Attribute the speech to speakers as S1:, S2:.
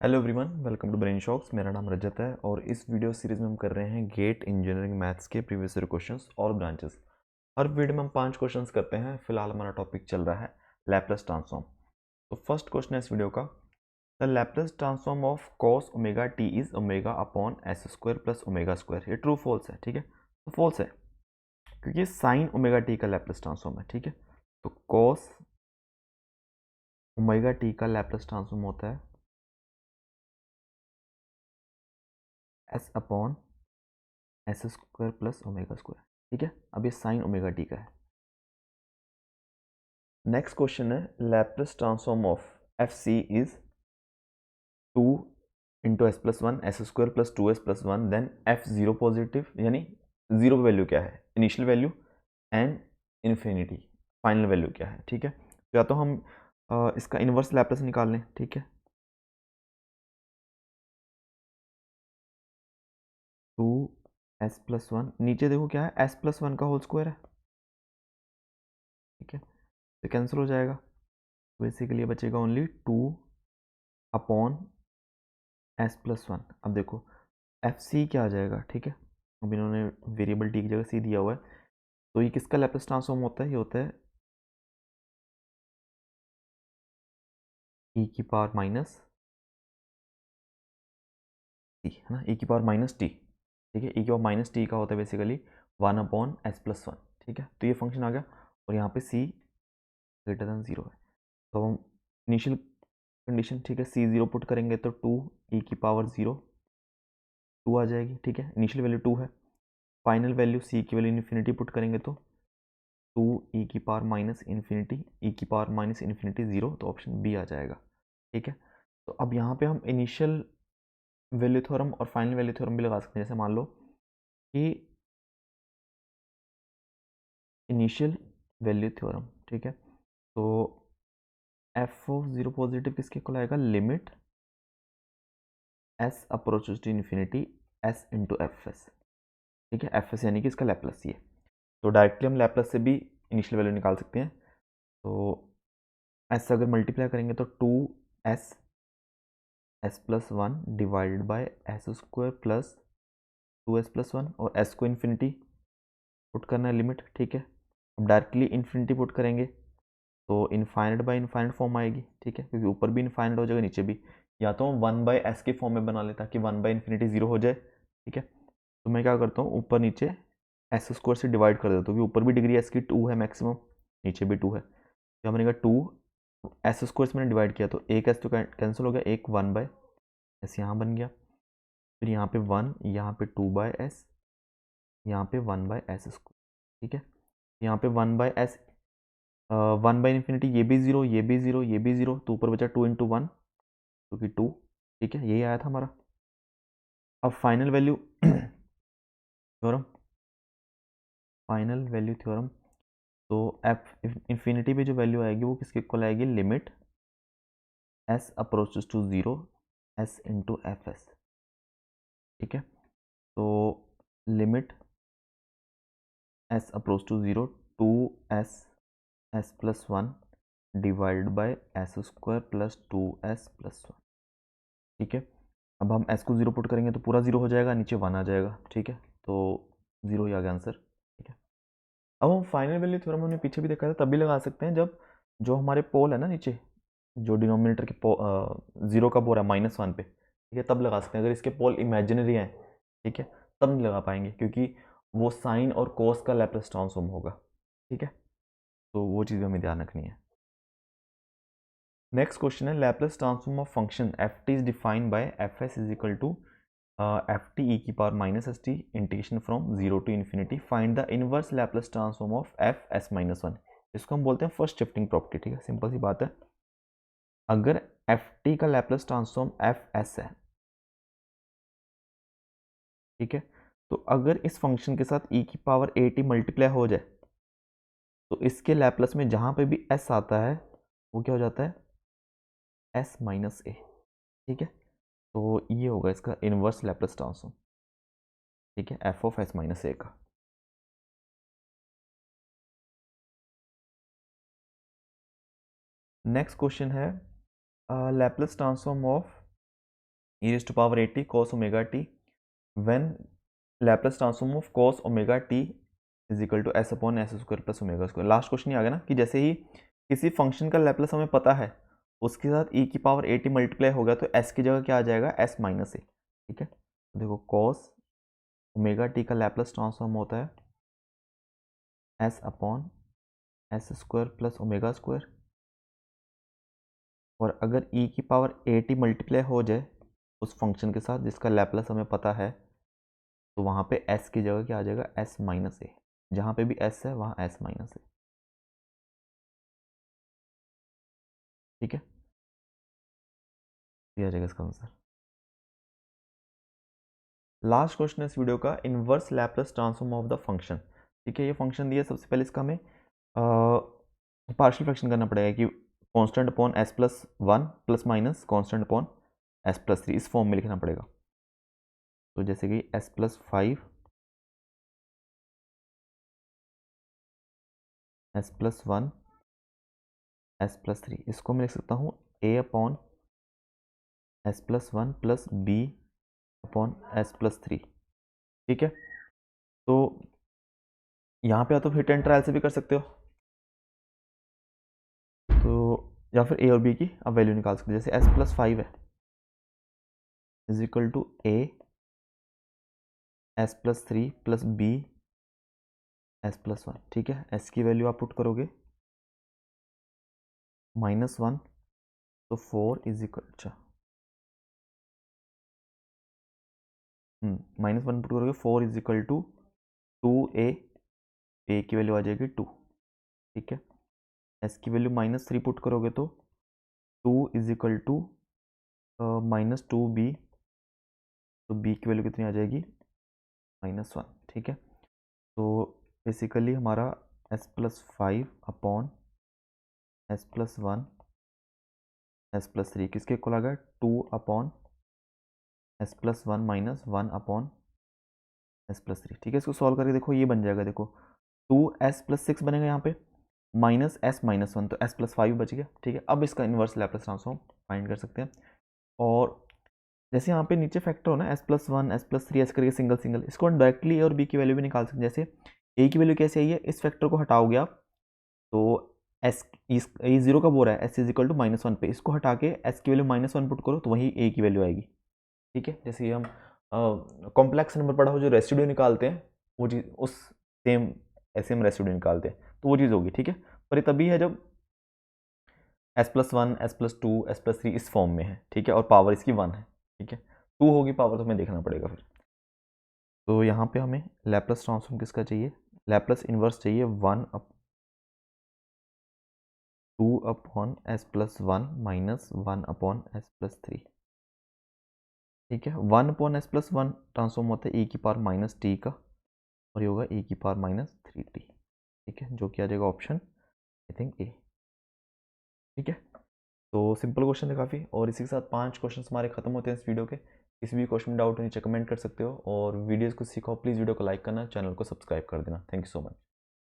S1: Hello everyone, welcome to brain shocks. मेरा नाम रजत है और इस वीडियो सीरीज में हम कर रहे हैं गेट इंजीनियरिंग मैथ्स के प्रीवियस ईयर क्वेश्चंस और ब्रांचेस। हर वीडियो में हम 5 क्वेश्चंस करते हैं। फिलहाल हमारा टॉपिक चल रहा है लैप्लेस ट्रांसफॉर्म। तो फर्स्ट क्वेश्चन है इस वीडियो का, the Laplace transform of cos omega T is omega upon S square plus omega square. ये ट्रू फॉल्स है, ठीक है। तो फॉल्स है क्योंकि साइन ओमेगा टी का लैप्लेस ट्रांसफॉर्म है, ठीक है। तो कॉस ओमेगा टी का लैप्लेस ट्रांसफॉर्म होता है S upon S square plus omega square, ठीक है। अब ये साइन ओमेगा टी का है। नेक्स्ट क्वेश्चन है Laplace transform of F C is 2 into S plus one S square plus 2s+1, then F zero positive, यानी जीरो वैल्यू क्या है, initial value, and infinity final value क्या है, ठीक है। तो या तो हम इसका इनवर्स लैप्लेस निकाल लें, ठीक है। 2s+1, नीचे देखो क्या है, s+1 का होल स्क्वायर है, ठीक है। तो कैंसिल हो जाएगा, तो बेसिकली बचेगा ओनली 2 अपॉन s+1। अब देखो एफ सी क्या आ जाएगा, ठीक है। अब इन्होंने वेरिएबल टी की जगह सी दिया हुआ है, तो ये किसका लैप्लेस ट्रांसफॉर्म होता है, ये होता है ई की पावर माइनस टी, है ना, ई की पावर माइनस टी, ठीक है। ई की पावर माइनस टी का होता है बेसिकली 1/s+1, ठीक है। तो ये फंक्शन आ गया और यहाँ पे सी ग्रेटर देन 0 है, तो हम इनिशियल कंडीशन, ठीक है, सी 0 पुट करेंगे तो 2 ई की पावर 0 2 आ जाएगी, ठीक है। इनिशियल वैल्यू 2 है, फाइनल वैल्यू सी की वैल्यू इन्फिनिटी पुट करेंगे तो 2 ई की पावर माइनस इन्फिनिटी, ई की पावर माइनस इन्फिनिटी 0, तो ऑप्शन बी आ जाएगा, ठीक है। तो अब यहाँ पे हम इनिशियल वैल्यू थ्योरम और फाइनल वैल्यू थ्योरम भी लगा सकते हैं। जैसे मान लो कि इनिशियल वैल्यू थ्योरम, ठीक है, तो एफ ऑफ जीरो पॉजिटिव किसके इक्वल आएगा, limit S approaches to infinity S into F S, ठीक है। एफ एस यानी कि इसका लैप्लस ये, तो डायरेक्टली हम लैप्लस से भी इनिशियल वैल्यू निकाल सकते हैं। तो एस अगर मल्टीप्लाई करेंगे तो 2s s+1 divided by S square plus 2s+1, और s को इन्फिनिटी पुट करना है लिमिट, ठीक है। अब डायरेक्टली इन्फिनिटी पुट करेंगे तो इनफाइनाइट बाय इनफाइनाइट फॉर्म आएगी, ठीक है, क्योंकि ऊपर भी इनफाइनाइट हो जाएगा नीचे भी। या तो हम 1/s के फॉर्म में बना लें ताकि 1/इन्फिनिटी 0 हो जाए, ठीक है। तो मैं क्या करता हूँ, ऊपर नीचे एस स्क्वायर से डिवाइड कर देता हूँ, क्योंकि ऊपर भी डिग्री एस की 2 है मैक्सिमम, नीचे भी 2 है। तो मैंने कहा 2 एस स्क्वायर से मैंने डिवाइड किया तो एक एस तो कैंसिल हो गया, एक 1/s यहाँ बन गया, फिर यहाँ पे 1, यहाँ पे 2/s, यहाँ पे 1/s स्क्वायर, ठीक है। यहाँ पे 1/s 1/इन्फिनिटी, ये भी 0, ये भी 0, ये भी 0, तो ऊपर बचा 2 इंटू 1 क्योंकि 2, ठीक है, यही आया था हमारा। अब final value theorem, final value theorem, तो एफ इन्फिनिटी पे जो वैल्यू आएगी वो किसके इक्वल आएगी, limit S approaches to 0 S into F S, ठीक है। तो limit S approach to 0 2s s+1 divide by S square plus 2s+1, ठीक है। अब हम s को 0 पुट करेंगे तो पूरा 0 हो जाएगा, नीचे 1 आ जाएगा, ठीक है। तो 0 ही आ गया आंसर, ठीक है। अब हम फाइनल वैल्यू थ्योरम हमने पीछे भी देखा था, तब भी लगा सकते हैं जब जो हमारे पोल है ना नीचे, जो डिनोमिनेटर के 0 कब हो रहा है -1 पे, ठीक है, तब लगा सकते हैं। अगर इसके पोल इमेजिनरी हैं, ठीक है, तब नहीं लगा पाएंगे क्योंकि वो साइन और कोस का लैप्लेस ट्रांसफॉर्म होगा, ठीक है। तो वो चीज़ हमें ध्यान रखनी है। नेक्स्ट क्वेश्चन है Laplace transform of function F T is defined by F S is equal to F T E की power minus S T integration from 0 to infinity, find the inverse Laplace transform of F S -1। इसको हम बोलते हैं first shifting property, ठीक है, simple सी बात है। अगर एफ टी का लैप्लेस ट्रांसफॉर्म एफ एस है, ठीक है, तो अगर इस फंक्शन के साथ ई की पावर ए टी मल्टीप्लाई हो जाए तो इसके लैप्लस में जहां पे भी एस आता है वो क्या हो जाता है, एस माइनस ए, ठीक है। तो ये होगा इसका इनवर्स लैप्लस ट्रांसफॉर्म, ठीक है, एफ ऑफ एस माइनस ए का। नेक्स्ट क्वेश्चन है Laplace transform of e raised to power at cos omega t when Laplace transform of cos omega t is equal to S upon S square plus omega square. Last question ये आ गया ना कि जैसे ही किसी function का Laplace हमें पता है उसके साथ e की पावर at मल्टीप्लाई हो गया तो s की जगह क्या आ जाएगा, s माइनस ए। ठीक है, देखो cos ओमेगा t का लैप्लास ट्रांसफॉर्म होता है s upon S square plus omega square, और अगर e की पावर at मल्टीप्लाई हो जाए उस फंक्शन के साथ जिसका लैप्लास हमें पता है तो वहाँ पे s की जगह क्या आ जाएगा, s माइनस ए। जहाँ पे भी s है वहाँ s माइनस है। ठीक है, दिया जाएगा इसका आंसर। लास्ट क्वेश्चन इस वीडियो का, inverse Laplace transform of the function. ठीक है, ये फंक्शन दिया, सबसे पहले इसका हमें पार्शियल फ्रैक्शन करना पड़ेगा कि constant upon s plus one plus minus constant upon s plus three, इस फॉर्म में लिखना पड़ेगा। तो जैसे कि s plus five, s plus one, s plus three, इसको मैं लिख सकता हूँ a upon s plus one plus b upon s plus three. ठीक है, तो यहाँ पे या तो हिट एंड ट्रायल से भी कर सकते हो, तो या फिर a और b की आप वैल्यू निकाल सकते हो। जैसे s प्लस फाइव है is equal to a s plus three plus b s plus one. ठीक है, s की वैल्यू आप पुट करोगे -1, तो 4 इज इक्वल, अच्छा -1 पुट करोगे 4 is equal to 2a, a की वैल्यू आ जाएगी 2। ठीक है, s की वैल्यू -3 पुट करोगे तो 2 इज इक्वल टू -2b, तो b की वैल्यू कितनी आ जाएगी, -1। ठीक है, तो बेसिकली हमारा s plus five upon s plus one s plus three किसके इक्वल आ गया, 2 upon s plus one minus 1 upon s plus three. ठीक है, इसको सॉल्व करके देखो ये बन जाएगा, देखो 2s प्लस सिक्स बनेगा यहाँ पे, माइनस s माइनस वन, तो s प्लस फाइव बच गया। ठीक है, अब इसका इन्वर्स लैप्लास ट्रांसफॉर्म फाइंड कर सकते हैं। और जैसे यहाँ पे नीचे फैक्टर हो ना s plus one s plus three, ऐसे करके सिंगल सिंगल, इसको डायरेक्टली a और b की वैल्यू भी निकाल सकते हैं। जैसे a की वैल्यू कैसे आई है, इस फैक्टर को हटाओगे आप तो s ये जीरो कब हो रहा है, s इज इक्वल टू -1 पे, इसको हटा के s की वैल्यू -1 पुट करो तो वही a की वैल्यू आएगी। ठीक है, जैसे हम कॉम्प्लेक्स नंबर पढ़ा हो जो रेसिड्यू निकालते हैं, वो चीज़ उस सेम ऐसे हम रेसिड्यू निकालते हैं तो वो चीज़ होगी। ठीक है, पर ये तभी है जब s plus one s plus two s plus three इस फॉर्म में है। ठीक है, और पावर इसकी 1 है। ठीक है, 2 होगी पावर तो हमें देखना पड़ेगा फिर। तो यहाँ पे हमें लैप्लास ट्रांसफॉर्म किसका चाहिए, लैप्लास इन्वर्स चाहिए 2 upon s plus one minus 1 upon s plus three. ठीक है, 1 upon S plus one transform होता है e की पावर माइनस टी का, और ये होगा e की पावर माइनस 3t। ठीक है, जो कि आ जाएगा ऑप्शन आई थिंक ए। ठीक है, तो सिंपल क्वेश्चन है काफ़ी, और इसी के साथ 5 क्वेश्चन हमारे खत्म होते हैं इस वीडियो के। किसी भी क्वेश्चन में डाउट हो नीचे कमेंट कर सकते हो, और वीडियोज़ को सीखो, प्लीज़ वीडियो को लाइक करना, चैनल को सब्सक्राइब कर देना। Thank you so much.